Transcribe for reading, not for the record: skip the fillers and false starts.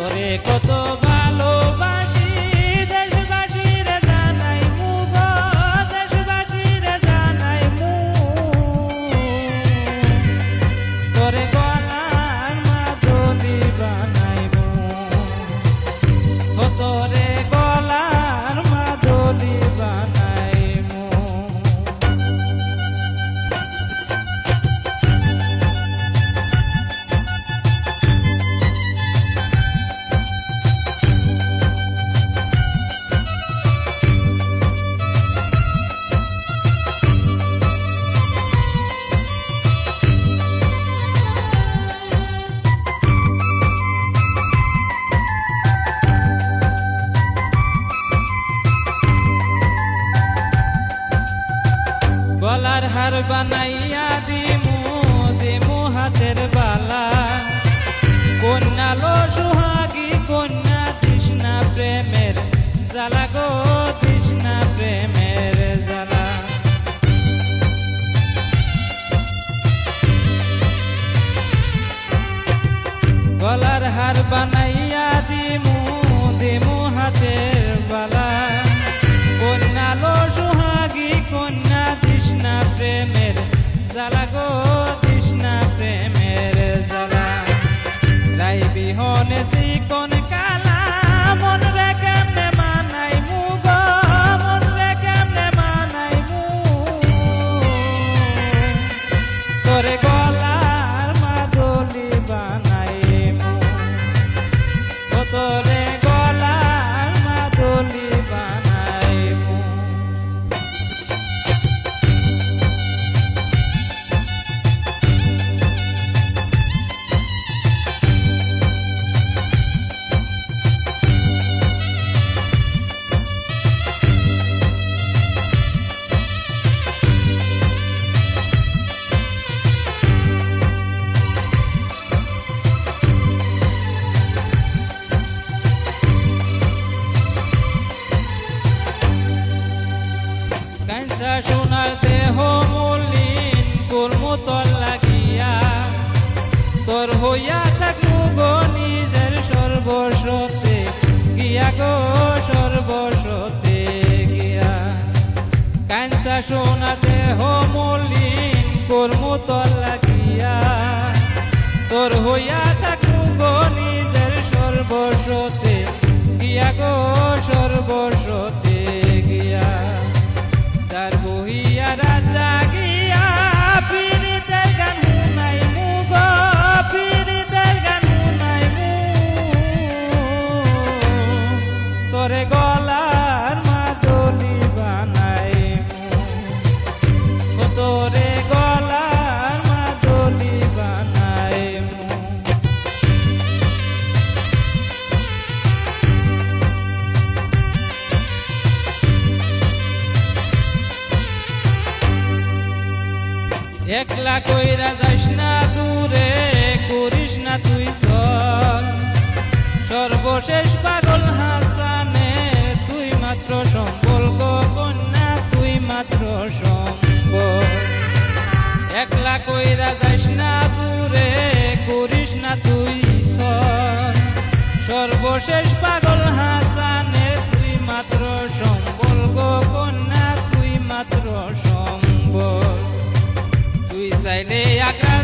তোরে কত ভালোবাসি দেশবাসীরে জানাই মুগ দেশবাসীরে জানাই মু তোরে গলার মাদলি বানাইবো ও তোরে গলার মাদলি বানাইবো। গলার হার বানাইয়া দিমু দিমু হাতের বালা কন্যালো সুহাগী কন্যা তৃষ্ণা প্রেমের জ্বালা গো তৃষ্ণা প্রেমের জ্বালা। গলার হার বানাইয়া দিমু দিমু হাতের বালা কন্যালো সুহাগী কন্যা তৃষ্ণা প্রেমের জ্বালা গো তৃষ্ণা প্রেমের জ্বালা। রাই বিহনে চিকন কালা মন রে কেমনে মানাই মু গো মন রে কেমনে মানাই মু তোরে গলার মাদলি বানাই মু ও তোরে গলার মাদলি বানাই মু। কাঁচা সোনার দেহ মলিন কর্মু তোর লাগিয়া তোর হইয়া থাকবো গো নিজের সর্বস্বতে গিয়া গো সর্বস্বতে গিয়া। কাঁচা সোনার দেহ মলিন কর্মু তোর লাগিয়া তোর হইয়া থাকবো গো নিজের সর্বস্বতে গিয়া গো সর্বস্বতে গিয়া। তার বহিয়া রাজা গিয়া পীড়িতের গান শুনাই মু গো পীড়িতের গান শুনাই মু তোরে গলার মাদলি বানাই মু তোরে গলার মাদলি বানাই মু। একলা কইরা যাইস না দূরে করিস না তুই সব সর্বশেষ পাগল হাসানে তুই মাত্র সম্বল গো কন্যা তুই মাত্র সম্বল। একলা কইরা যাইস না দূরে করিস না তুই সব সর্বশেষ পাগল হাসানে তুই মাত্র সম্বল গো কন্যা তুই মাত্র সম্বল। তুই চাইলে আগ্রা